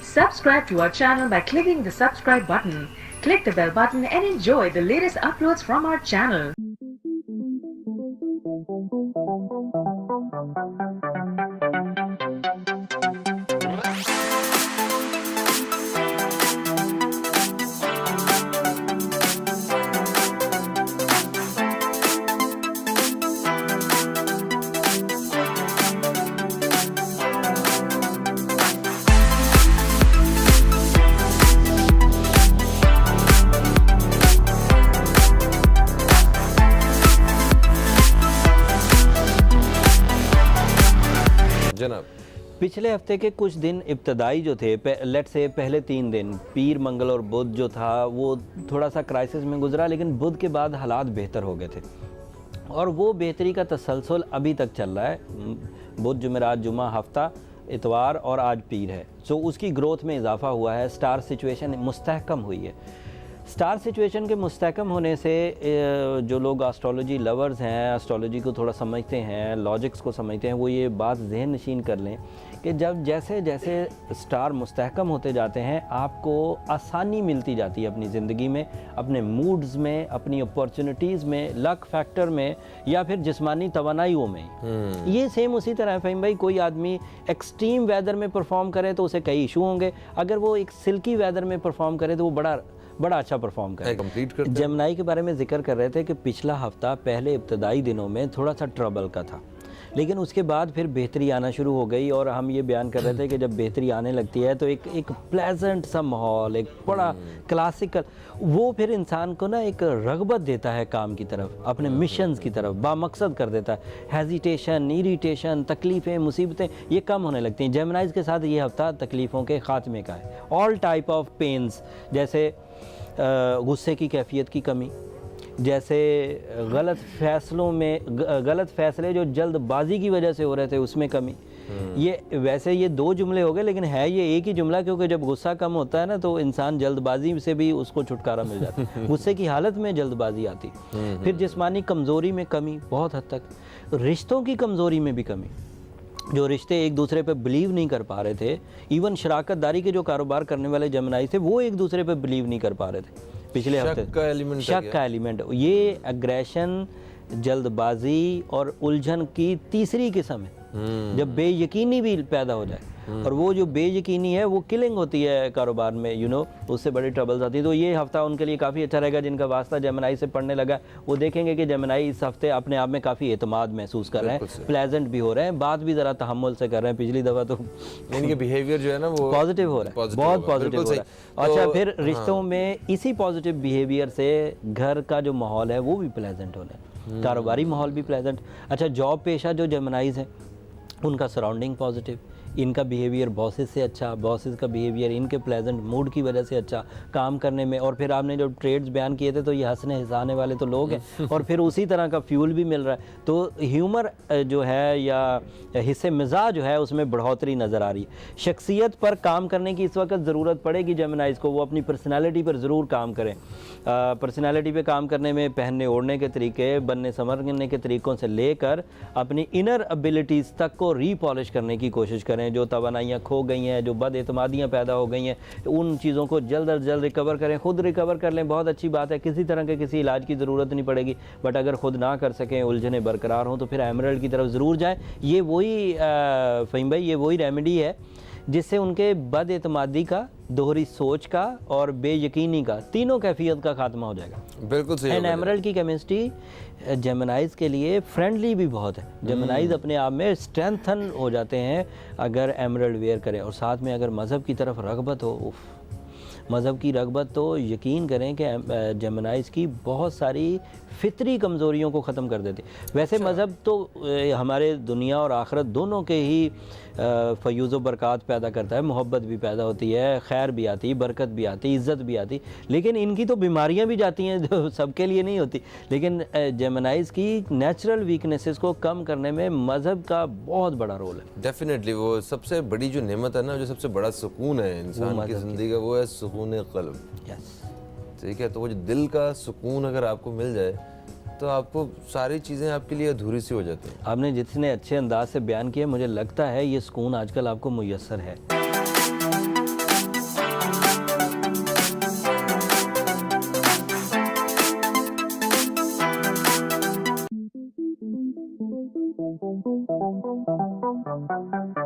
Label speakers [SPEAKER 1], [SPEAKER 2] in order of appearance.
[SPEAKER 1] Subscribe to our channel by clicking the subscribe button. Click the bell button and enjoy the latest uploads from our channel.
[SPEAKER 2] जनाब
[SPEAKER 3] पिछले हफ्ते के कुछ दिन इब्तदाई जो थे, लेट से पहले 3 दिन पीर, मंगल और बुध जो था वो थोड़ा सा क्राइसिस में गुजरा, लेकिन बुध के बाद हालात बेहतर हो गए थे और वो बेहतरी का तसलसल अभी तक चल रहा है। बुध, जुमेरात, जुमा, हफ्ता, इतवार और आज पीर है, सो उसकी ग्रोथ में इजाफा हुआ है। स्टार सिचुएशन मुस्तहकम हुई है। स्टार सिचुएशन के मुस्तहकम होने से जो लोग एस्ट्रोलॉजी लवर्स हैं, एस्ट्रोलॉजी को थोड़ा समझते हैं, लॉजिक्स को समझते हैं, वो ये बात जहन नशीन कर लें कि जब जैसे जैसे स्टार मुस्तहकम होते जाते हैं आपको आसानी मिलती जाती है अपनी ज़िंदगी में, अपने मूड्स में, अपनी अपॉर्चुनिटीज़ में, लक फैक्टर में या फिर जिस्मानी तवानाइयों में। ये सेम उसी तरह है फ़हीम भाई, कोई आदमी एक्सट्रीम वेदर में परफॉर्म करे तो उसे कई इशू होंगे, अगर वो एक सिल्की वेदर में परफॉर्म करे तो वो बड़ा अच्छा परफॉर्म करे। जेमिनी के बारे में जिक्र कर रहे थे कि पिछला हफ्ता पहले इब्तदाई दिनों में थोड़ा सा ट्रबल का था, लेकिन उसके बाद फिर बेहतरी आना शुरू हो गई और हम ये बयान कर रहे थे कि जब बेहतरी आने लगती है तो एक प्लेजेंट सा माहौल, एक बड़ा क्लासिकल, वो फिर इंसान को ना एक रगबत देता है काम की तरफ, अपने मिशंस की तरफ, बामकसद कर देता है। हेजिटेशन, इरिटेशन, तकलीफ़ें, मुसीबतें ये कम होने लगती हैं। जेमिनीज़ के साथ ये हफ्ता तकलीफ़ों के ख़ात्मे का है। ऑल टाइप ऑफ पेन्स, जैसे गुस्से की कैफियत की कमी, जैसे गलत फ़ैसले जो जल्दबाजी की वजह से हो रहे थे उसमें कमी। ये 2 जुमले हो गए, लेकिन है ये एक ही जुमला, क्योंकि जब गुस्सा कम होता है ना तो इंसान जल्दबाजी से भी उसको छुटकारा मिल जाता है। गुस्से की हालत में जल्दबाजी आती। फिर जिस्मानी कमज़ोरी में कमी बहुत हद तक, रिश्तों की कमज़ोरी में भी कमी, जो रिश्ते एक दूसरे पे बिलीव नहीं कर पा रहे थे, इवन शराकत दारी के जो कारोबार करने वाले जेमिनी थे वो एक दूसरे पे बिलीव नहीं कर पा रहे थे पिछले हफ्ते। शक का एलिमेंट, ये एग्रेशन, जल्दबाजी और उलझन की तीसरी किस्म है, जब बेयकीनी भी पैदा हो जाए, और वो जो बेयकीनी है वो किलिंग होती है कारोबार में, उससे बड़ी ट्रबल्स आती है। तो ये हफ्ता उनके लिए काफ़ी अच्छा रहेगा। जिनका वास्ता जेमिनी से पढ़ने लगा वो देखेंगे कि जेमिनी इस हफ्ते अपने आप में काफ़ी एतमाद महसूस कर रहे हैं, प्लेजेंट भी हो रहे हैं, बात भी ज़रा तहम्मुल से कर रहे हैं। पिछली दफ़ा तो
[SPEAKER 2] इनके बिहेवियर जो है ना वो
[SPEAKER 3] पॉजिटिव हो रहा है, बहुत पॉजिटिव हो रहा है। अच्छा, फिर रिश्तों में इसी पॉजिटिव बिहेवियर से घर का जो माहौल है वो भी प्लेजेंट हो रहा है, कारोबारी माहौल भी प्लेजेंट। अच्छा, जॉब पेशा जो जेमिनीज़ हैं उनका सराउंडिंग पॉजिटिव, इनका बिहेवियर बॉसेस से अच्छा, बॉसेस का बिहेवियर इनके प्लेजेंट मूड की वजह से अच्छा काम करने में। और फिर आपने जो ट्रेड्स बयान किए थे तो ये हंसने हंसाने वाले तो लोग हैं और फिर उसी तरह का फ्यूल भी मिल रहा है, तो ह्यूमर जो है या हिस्से मिजाज जो है उसमें बढ़ोतरी नज़र आ रही है। शख्सियत पर काम करने की इस वक्त ज़रूरत पड़ेगी जेमिनीज़ को, वो अपनी पर्सनैलिटी पर ज़रूर काम करें। पर्सनैलिटी पे काम करने में पहनने ओढ़ने के तरीके, बनने संवरने के तरीक़ों से लेकर अपनी इनर एबिलिटीज़ तक को रीपॉलिश करने की कोशिश करें। जो तवानाइयाँ खो गई हैं, जो बदएतमादियाँ पैदा हो गई हैं, उन चीज़ों को जल्द अज जल्द रिकवर करें। खुद रिकवर कर लें, बहुत अच्छी बात है, किसी तरह के किसी इलाज की ज़रूरत नहीं पड़ेगी, बट अगर खुद ना कर सकें, उलझने बरकरार हों, तो फिर एमरल्ड की तरफ ज़रूर जाएँ। ये वही फ़हीम भाई, ये वही रेमेडी है जिससे उनके बदएतमादी का, दोहरी सोच का और बेयकीनी का, तीनों कैफियत का खात्मा हो जाएगा।
[SPEAKER 2] बिल्कुल सही।
[SPEAKER 3] एंड एमरल्ड की केमिस्ट्री जेमिनीज़ के लिए फ्रेंडली भी बहुत है। जेमिनीज़ अपने आप में स्ट्रेंथन हो जाते हैं अगर एमरल्ड वेयर करें, और साथ में अगर मज़हब की तरफ रगबत हो, मज़हब की रगबत, तो यकीन करें कि जेमिनीज़ की बहुत सारी फितरी कमज़ोरियों को ख़त्म कर देती। वैसे मज़हब तो हमारे दुनिया और आखिरत दोनों के ही फ़यूज़ व बरक़ात पैदा करता है, मोहब्बत भी पैदा होती है, खैर भी आती है, बरकत भी आती है, इज़्ज़त भी आती, लेकिन इनकी तो बीमारियां भी जाती हैं जो सबके लिए नहीं होती। लेकिन जेमिनीज़ की नेचुरल वीकनेसेस को कम करने में मज़हब का बहुत बड़ा रोल है।
[SPEAKER 2] डेफिनेटली, वो सबसे बड़ी जो नेमत है ना, जो सबसे बड़ा सुकून है इंसान की ज़िंदगी का, वो है सुकून क़ल्ब। ठीक है, तो वो जो दिल का सुकून अगर आपको मिल जाए तो आपको सारी चीज़ें आपके लिए अधूरी सी हो जाती हैं।
[SPEAKER 3] आपने जितने अच्छे अंदाज से बयान किया, मुझे लगता है ये सुकून आजकल आपको मुयस्सर है।